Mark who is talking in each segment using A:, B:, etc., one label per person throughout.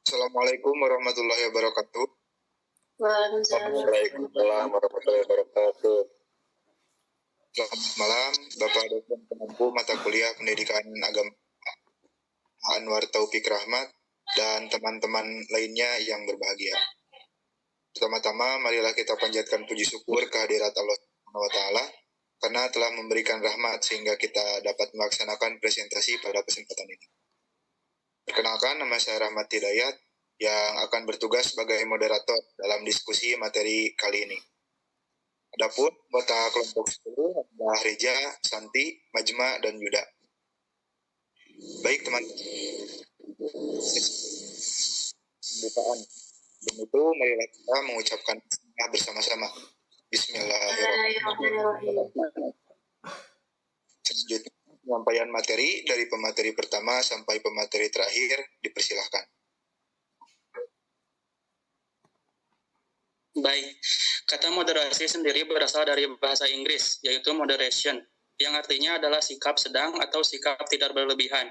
A: Assalamualaikum warahmatullahi wabarakatuh.
B: Waalaikumsalam warahmatullahi wabarakatuh.
A: Selamat malam, Bapak dosen pengampu mata kuliah Pendidikan Agama Anwar Taufik Rahmat dan teman-teman lainnya yang berbahagia. Pertama-tama, marilah kita panjatkan puji syukur kehadirat Allah Subhanahu wa Ta'ala karena telah memberikan rahmat sehingga kita dapat melaksanakan presentasi pada kesempatan ini. Perkenalkan, nama saya Rahmat Hidayat yang akan bertugas sebagai moderator dalam diskusi materi kali ini. Adapun anggota kelompok 10 adalah Reja, Santi, Majma, dan Yuda. Baik teman-teman, pembukaan. Dan itu marilah kita mengucapkan bismillah bersama-sama. Bismillahirrahmanirrahim. Selanjutnya, penyampaian materi dari pemateri pertama sampai pemateri terakhir dipersilahkan.
C: Baik, kata moderasi sendiri berasal dari bahasa Inggris, yaitu moderation, yang artinya adalah sikap sedang atau sikap tidak berlebihan.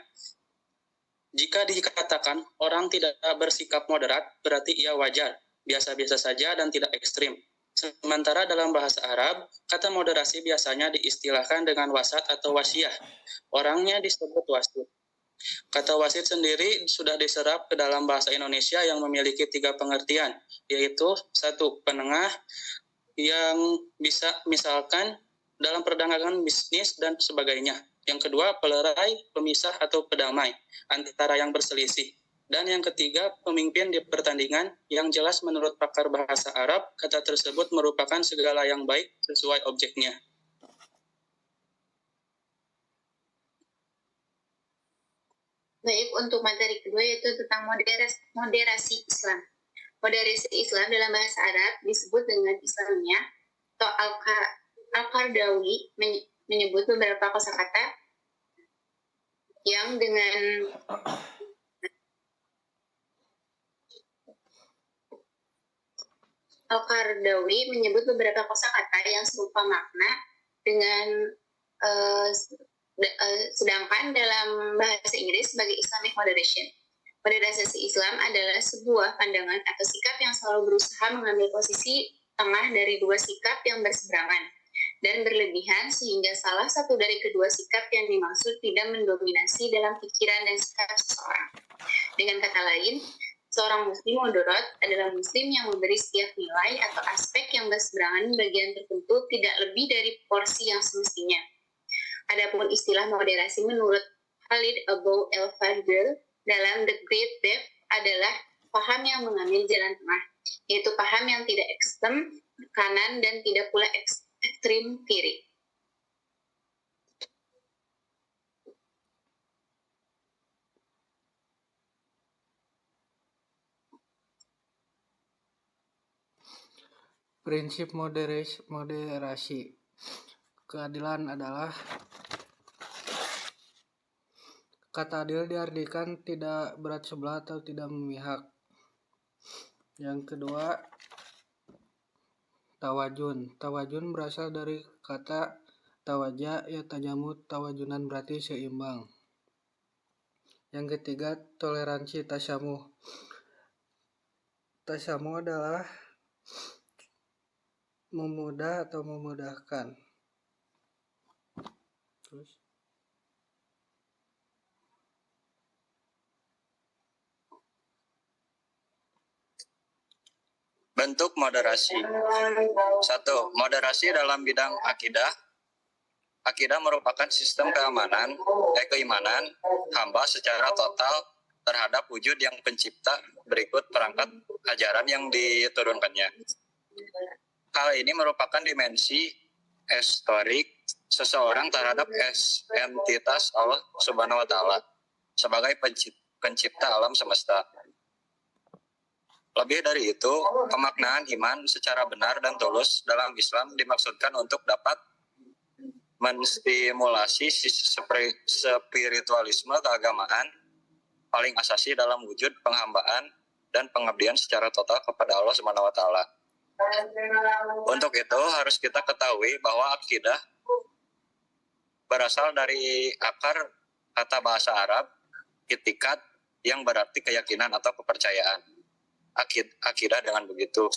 C: Jika dikatakan orang tidak bersikap moderat, berarti ia wajar, biasa-biasa saja dan tidak ekstrim. Sementara dalam bahasa Arab, kata moderasi biasanya diistilahkan dengan wasat atau wasiyah. Orangnya disebut wasit. Kata wasit sendiri sudah diserap ke dalam bahasa Indonesia yang memiliki 3 pengertian, yaitu 1. Penengah yang bisa misalkan dalam perdagangan bisnis dan sebagainya. Yang kedua, pelerai, pemisah atau pedamai antara yang berselisih. Dan yang ketiga, pemimpin di pertandingan yang jelas menurut pakar bahasa Arab, kata tersebut merupakan segala yang baik sesuai objeknya.
B: Baik, untuk materi kedua yaitu tentang moderasi Islam. Moderasi Islam dalam bahasa Arab disebut dengan Islamnya atau Al-Qardawi menyebut beberapa kosakata yang dengan Al-Qardawi menyebut beberapa kosakata yang serupa makna dengan sedangkan dalam bahasa Inggris sebagai Islamic moderation. Moderasi Islam adalah sebuah pandangan atau sikap yang selalu berusaha mengambil posisi tengah dari dua sikap yang berseberangan dan berlebihan sehingga salah satu dari kedua sikap yang dimaksud tidak mendominasi dalam pikiran dan sikap seseorang. Dengan kata lain, seorang muslim moderat adalah muslim yang memberi setiap nilai atau aspek yang berseberangan bagian tertentu tidak lebih dari porsi yang semestinya. Adapun istilah moderasi menurut Khalid Abu El-Fadl dalam The Great Depth adalah paham yang mengambil jalan tengah, yaitu paham yang tidak ekstrem kanan dan tidak pula ekstrem kiri.
D: Prinsip moderasi. Keadilan adalah kata adil diartikan tidak berat sebelah atau tidak memihak. Yang kedua, tawajun. Tawajun berasal dari kata tawaja ya tajamud, tawajunan berarti seimbang. Yang ketiga, toleransi tasamuh. Tasamuh adalah memudah atau memudahkan. Terus
C: bentuk moderasi. 1. Moderasi dalam bidang akidah. Akidah merupakan sistem keimanan hamba secara total terhadap wujud yang pencipta berikut perangkat ajaran yang diturunkannya. Hal ini merupakan dimensi historik seseorang terhadap entitas Allah Subhanahu wa Ta'ala sebagai pencipta alam semesta. Lebih dari itu, pemaknaan iman secara benar dan tulus dalam Islam dimaksudkan untuk dapat menstimulasi spiritualisme keagamaan paling asasi dalam wujud penghambaan dan pengabdian secara total kepada Allah Subhanahu wa Ta'ala. Untuk itu harus kita ketahui bahwa akidah berasal dari akar kata bahasa Arab itikat
E: yang berarti keyakinan atau kepercayaan. Akidah dengan begitu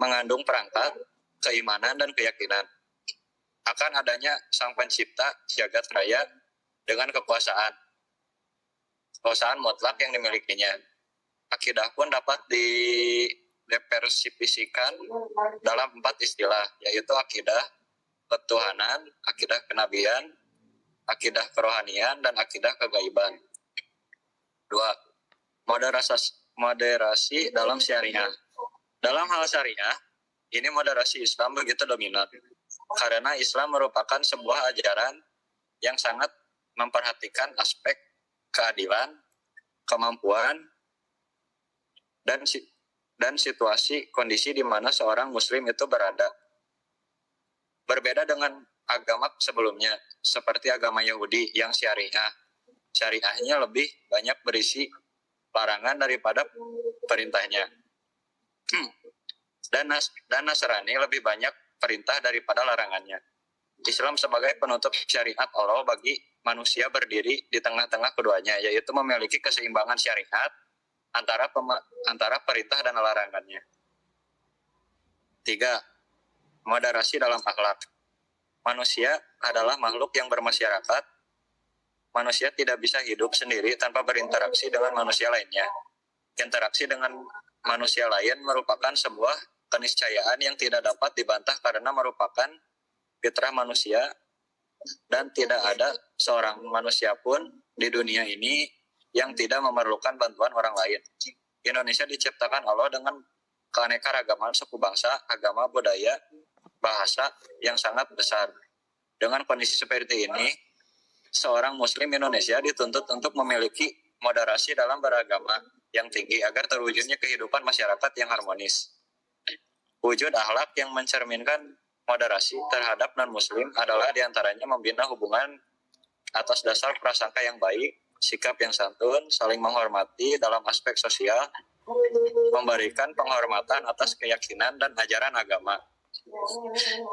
E: mengandung perangkat keimanan dan keyakinan akan adanya Sang Pencipta jagat raya dengan kekuasaan mutlak yang dimilikinya. Akidah pun dapat didefinisikan dalam 4 istilah, yaitu akidah ketuhanan, akidah kenabian, akidah kerohanian, dan akidah kegaiban. 2. Moderasi dalam syariah. Dalam hal syariah, ini moderasi Islam begitu dominan, karena Islam merupakan sebuah ajaran yang sangat memperhatikan aspek keadilan, kemampuan, dan situasi kondisi di mana seorang muslim itu berada. Berbeda dengan agama sebelumnya, seperti agama Yahudi yang syariahnya lebih banyak berisi larangan daripada perintahnya. Dan Nasrani lebih banyak perintah daripada larangannya. Islam sebagai penutup syariat Allah bagi manusia berdiri di tengah-tengah keduanya, yaitu memiliki keseimbangan syariat antara perintah dan larangannya. 3. Moderasi dalam akhlak. Manusia adalah makhluk yang bermasyarakat. Manusia tidak bisa hidup sendiri tanpa berinteraksi dengan manusia lainnya. Interaksi dengan manusia lain merupakan sebuah keniscayaan yang tidak dapat dibantah karena merupakan fitrah manusia, dan tidak ada seorang manusia pun di dunia ini yang tidak memerlukan bantuan orang lain. Indonesia diciptakan Allah dengan keanekaragaman suku bangsa, agama, budaya, bahasa yang sangat besar. Dengan kondisi seperti ini, seorang muslim Indonesia dituntut untuk memiliki moderasi dalam beragama yang tinggi agar terwujudnya kehidupan masyarakat yang harmonis. Wujud akhlak yang mencerminkan moderasi terhadap non-muslim adalah diantaranya membina hubungan atas dasar prasangka yang baik, sikap yang santun, saling menghormati dalam aspek sosial, memberikan penghormatan atas keyakinan dan ajaran agama,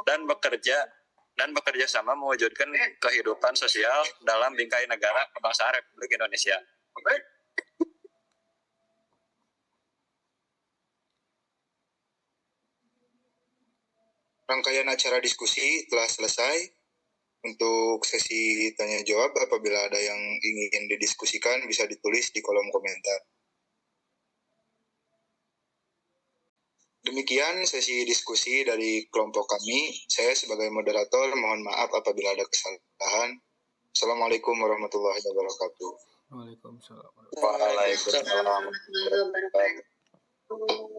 E: dan bekerja sama mewujudkan kehidupan sosial dalam bingkai negara kebangsaan Republik Indonesia.
A: Rangkaian acara diskusi telah selesai. Untuk sesi tanya jawab, apabila ada yang ingin didiskusikan bisa ditulis di kolom komentar. Demikian sesi diskusi dari kelompok kami. Saya sebagai moderator mohon maaf apabila ada kesalahan. Assalamualaikum warahmatullahi wabarakatuh.
D: Waalaikumsalam.
E: Waalaikumsalam.
B: Warahmatullahi wabarakatuh.